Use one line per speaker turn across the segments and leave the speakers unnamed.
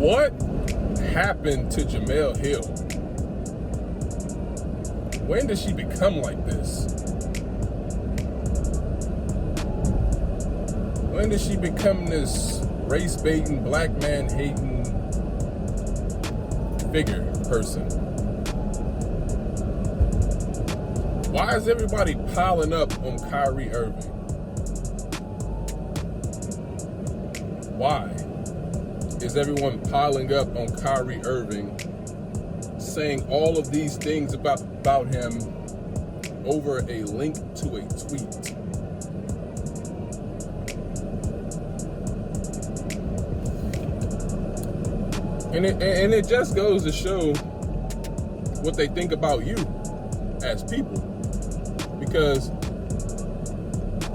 What happened to Jemele Hill? When did she become like this? When did she become this race-baiting, black man-hating figure person? Why is everybody piling up on Kyrie Irving? Why is everyone piling up on Kyrie Irving, saying all of these things about him over a link to a tweet? And it just goes to show what they think about you as people. Because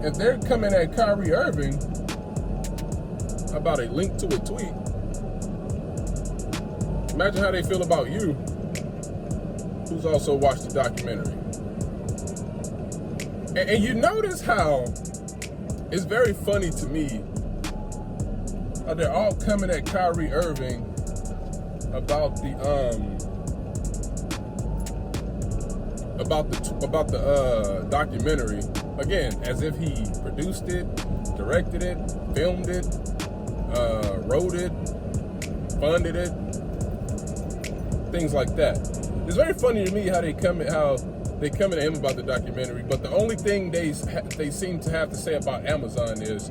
if they're coming at Kyrie Irving about a link to a tweet, imagine how they feel about you, who's also watched the documentary. And you notice how it's very funny to me how they're all coming at Kyrie Irving about the documentary, again, as if he produced it, directed it, filmed it, wrote it, funded it, things like that. It's very funny to me how they come at him about the documentary, but the only thing they seem to have to say about Amazon is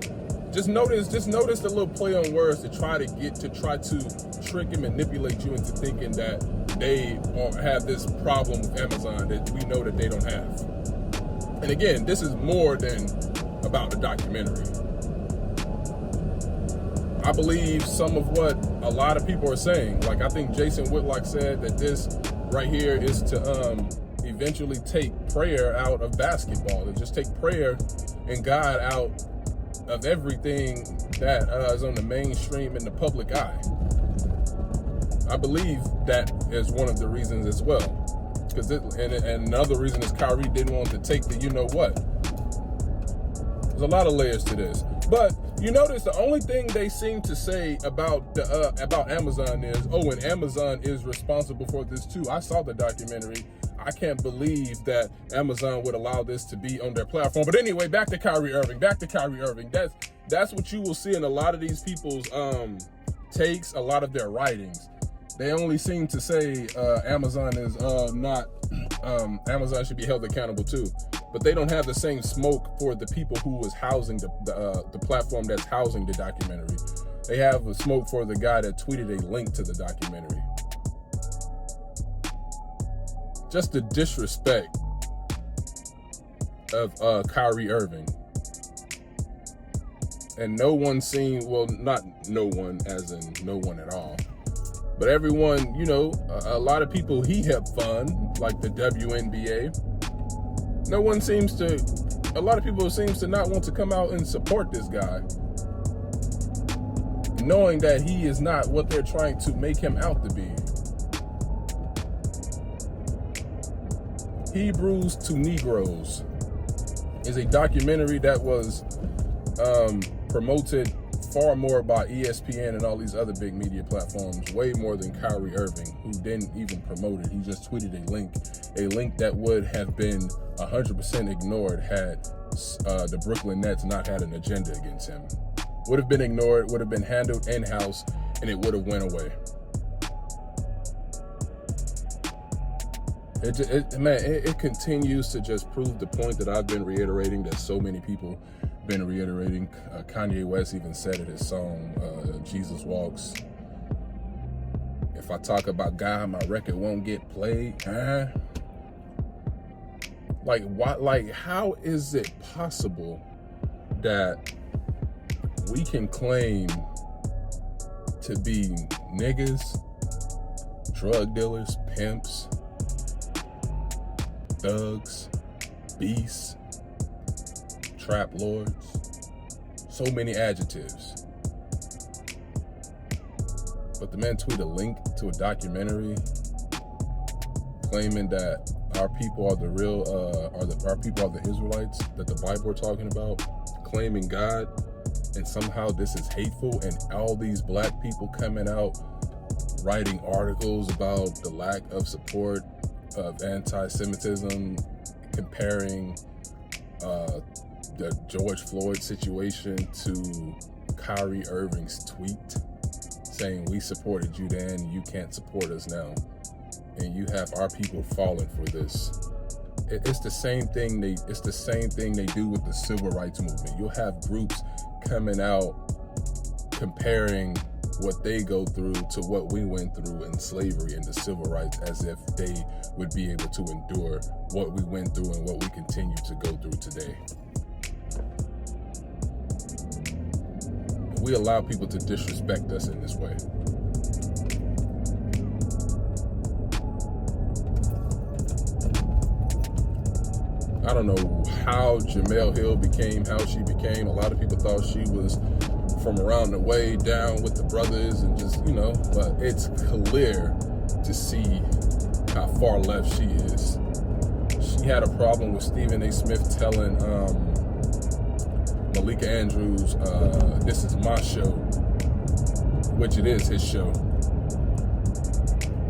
just notice the little play on words to try to trick and manipulate you into thinking that they have this problem with Amazon that we know that they don't have. And again, this is more than about the documentary. I believe some of what a lot of people are saying, like I think Jason Whitlock said that this right here is to eventually take prayer out of basketball, and just take prayer and God out of everything that is on the mainstream in the public eye. I believe that is one of the reasons as well. And another reason is Kyrie didn't want to take the you know what. There's a lot of layers to this. But you notice the only thing they seem to say about Amazon is, oh, and Amazon is responsible for this too. I saw the documentary. I can't believe that Amazon would allow this to be on their platform. But anyway, back to Kyrie Irving. That's what you will see in a lot of these people's takes, a lot of their writings. They only seem to say Amazon is Amazon should be held accountable too. But they don't have the same smoke for the people who was housing the platform that's housing the documentary. They have a smoke for the guy that tweeted a link to the documentary. Just the disrespect of Kyrie Irving. And no one seemed, well, not no one as in no one at all, but everyone, you know, a lot of people he helped fund, like the WNBA. A lot of people seems to not want to come out and support this guy, knowing that he is not what they're trying to make him out to be. Hebrews to Negroes is a documentary that was promoted far more by ESPN and all these other big media platforms, way more than Kyrie Irving, who didn't even promote it. He just tweeted a link that would have been 100% ignored had the Brooklyn Nets not had an agenda against him. Would have been ignored, would have been handled in-house, and it would have went away. It continues to just prove the point that I've been reiterating, that so many people been reiterating. Kanye West even said it, his song, Jesus Walks. If I talk about God, my record won't get played. Like, what? Like, how is it possible that we can claim to be niggas, drug dealers, pimps, thugs, beasts, trap lords, so many adjectives, but the man tweeted a link to a documentary claiming that our people are the real, our people are the Israelites that the Bible are talking about, claiming God, and somehow this is hateful, and all these black people coming out writing articles about the lack of support of anti-Semitism, comparing the George Floyd situation to Kyrie Irving's tweet saying we supported you then, you can't support us now, and you have our people falling for this. It's the same thing they do with the civil rights movement. You'll have groups coming out comparing what they go through to what we went through in slavery and the civil rights, as if they would be able to endure what we went through and what we continue to go through today. We allow people to disrespect us in this way. I don't know how Jemele Hill became how she became. A lot of people thought she was from around the way down with the brothers and just, but it's clear to see how far left she is. She had a problem with Stephen A. Smith telling Malika Andrews, this is my show, which it is his show.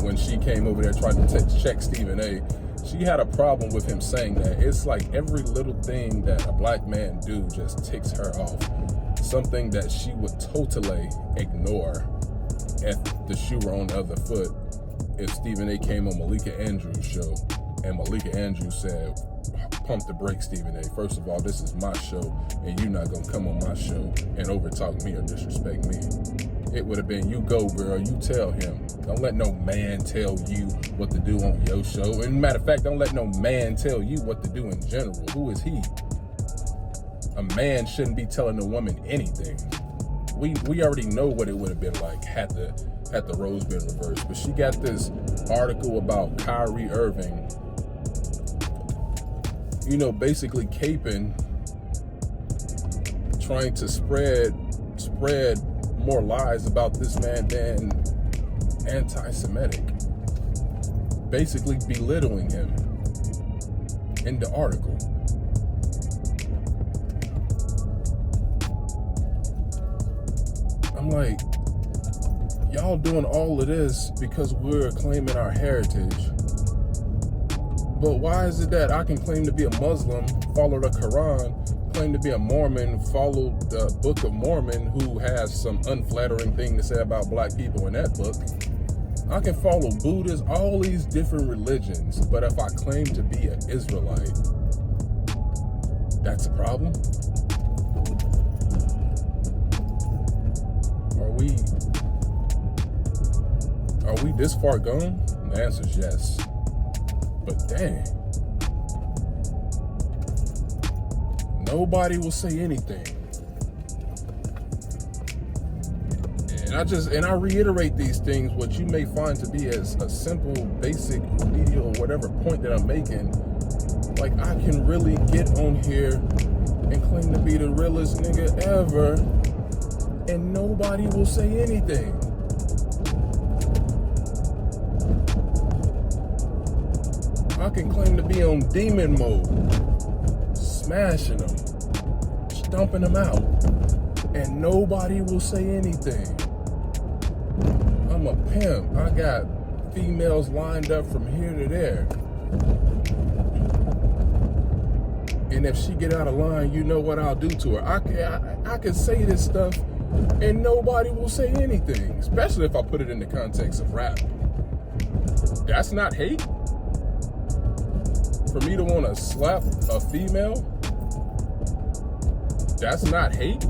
When she came over there trying to check Stephen A., she had a problem with him saying that. It's like every little thing that a black man do just ticks her off. Something that she would totally ignore if the shoe were on the other foot. If Stephen A. came on Malika Andrews' show and Malika Andrews said, pump the brakes, Stephen A. First of all, this is my show and you're not going to come on my show and overtalk me or disrespect me. It would have been, you go, girl, you tell him. Don't let no man tell you what to do on your show. And matter of fact, don't let no man tell you what to do in general. Who is he? A man shouldn't be telling a woman anything. We already know what it would have been like had the roles been reversed. But she got this article about Kyrie Irving, basically caping, trying to spread more lies about this man than anti-Semitic, basically belittling him in the article. I'm like, y'all doing all of this because we're claiming our heritage. But why is it that I can claim to be a Muslim, follow the Quran, claim to be a Mormon, follow the Book of Mormon, who has some unflattering thing to say about black people in that book? I can follow Buddhists, all these different religions, but if I claim to be an Israelite, that's a problem? Are we this far gone? And the answer is yes. But dang, nobody will say anything. And I reiterate these things, what you may find to be as a simple, basic, remedial, or whatever point that I'm making. Like, I can really get on here and claim to be the realest nigga ever, and nobody will say anything. I can claim to be on demon mode, smashing them, stomping them out, and nobody will say anything. I'm a pimp. I got females lined up from here to there. And if she get out of line, you know what I'll do to her. I can say this stuff and nobody will say anything, especially if I put it in the context of rap. That's not hate. For me to want to slap a female, that's not hate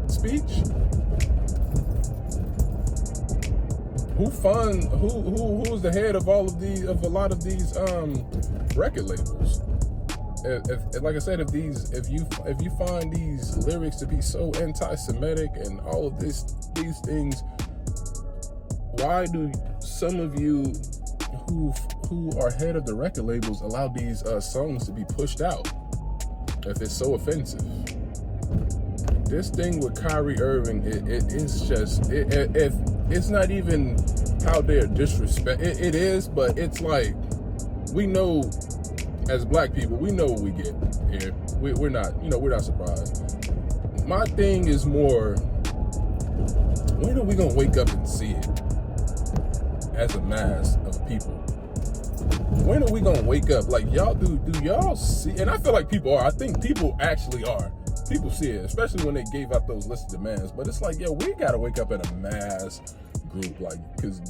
speech. Who's the head of a lot of these record labels? If like I said, if you find these lyrics to be so anti-Semitic and all of these things, why do some of you who are head of the record labels allow these songs to be pushed out if it's so offensive? This thing with Kyrie Irving, it's just it's not even how they're disrespect. It is, but it's like, we know as black people, we know what we get here. We're not surprised. My thing is more, when are we gonna wake up and see it? as a mass of people. When are we gonna wake up? Like, y'all do y'all see? And I feel like people are. I think people actually are. People see it, especially when they gave out those lists of demands. But it's like, yo, we gotta wake up in a mass group, like, because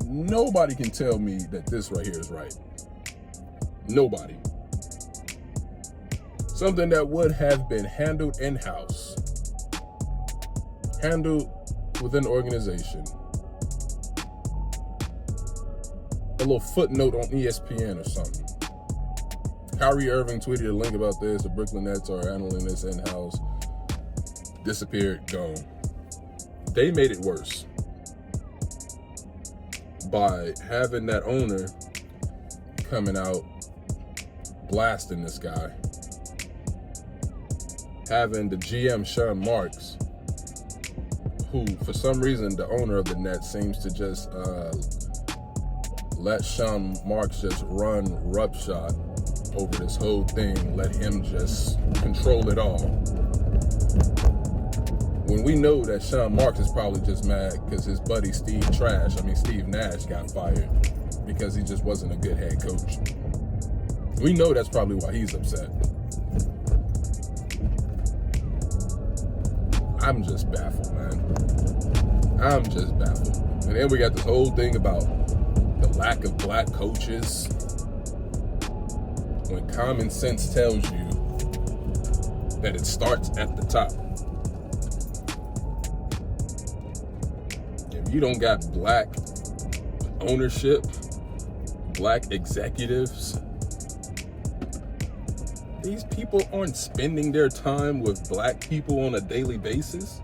nobody can tell me that this right here is right. Nobody. Something that would have been handled in-house, handled within the organization. A little footnote on ESPN or something. Kyrie Irving tweeted a link about this. The Brooklyn Nets are handling this in-house. Disappeared, gone. They made it worse by having that owner coming out blasting this guy. Having the GM, Sean Marks, who for some reason the owner of the Nets seems to just let Sean Marks just run roughshod over this whole thing, let him just control it all. When we know that Sean Marks is probably just mad because his buddy Steve Nash got fired because he just wasn't a good head coach. We know that's probably why he's upset. I'm just baffled, man. I'm just baffled. And then we got this whole thing about the lack of black coaches, when common sense tells you that it starts at the top. If you don't got black ownership, black executives, these people aren't spending their time with black people on a daily basis.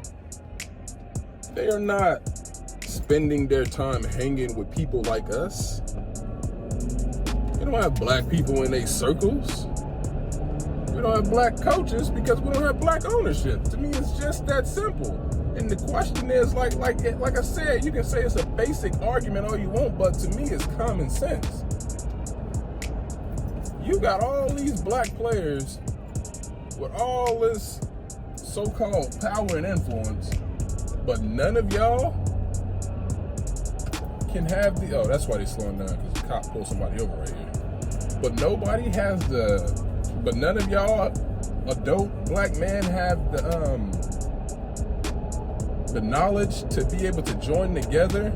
They are not spending their time hanging with people like us. We don't have black people in their circles. We don't have black coaches because we don't have black ownership. To me, it's just that simple. And the question is, like I said, you can say it's a basic argument all you want, but to me, it's common sense. You got all these black players with all this so-called power and influence, but none of y'all can have the, oh, that's why they're slowing down, because the cop pulled somebody over right here. But nobody has but none of y'all adult black men have the knowledge to be able to join together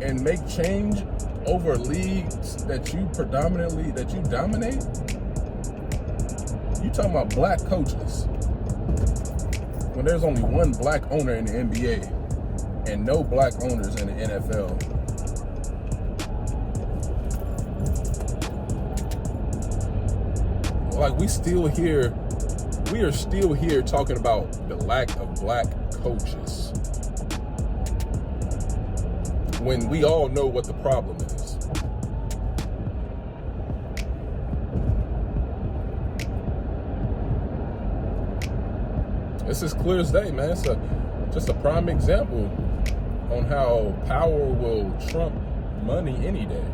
and make change over leagues that you dominate. You talking about black coaches when there's only one black owner in the NBA and no black owners in the NFL. Like, we are still here talking about the lack of black coaches when we all know what the problem is. It's as clear as day, man. It's just a prime example on how power will trump money any day.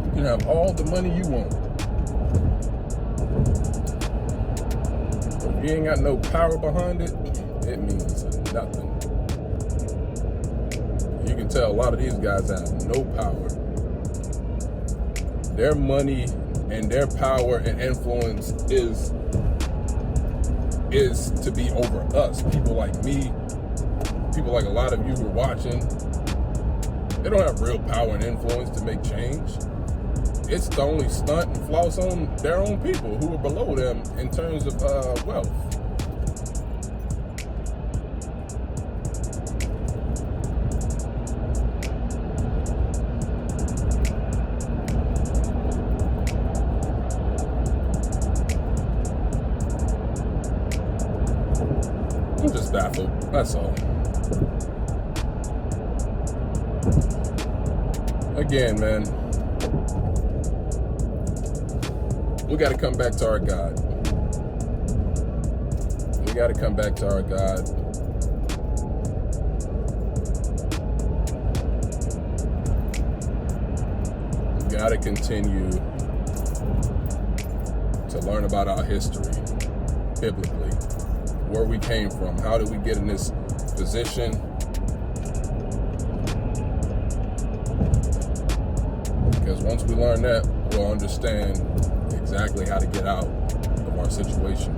You can have all the money you want, but if you ain't got no power behind it, it means nothing. You can tell a lot of these guys have no power. Their money and their power and influence is to be over us, people like me, people like a lot of you who are watching. They don't have real power and influence to make change. It's to only stunt and floss on their own people who are below them in terms of wealth. I'm just baffled, that's all. Again, man, we got to come back to our God. We got to come back to our God. We got to continue to learn about our history biblically. Where we came from, how did we get in this physician. Because once we learn that, we'll understand exactly how to get out of our situation.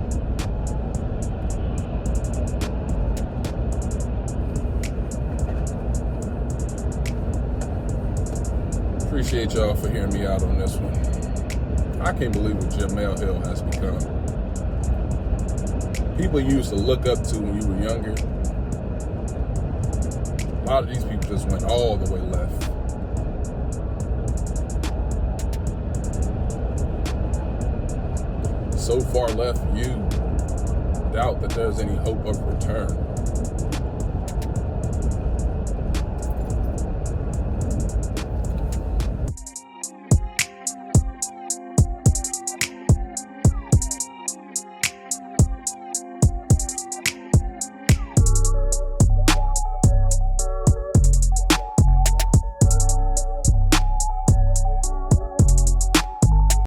Appreciate y'all for hearing me out on this one. I can't believe what Jemele Hill has become. People you used to look up to when you were younger. A lot of these people just went all the way left. So far left, you doubt that there's any hope of return.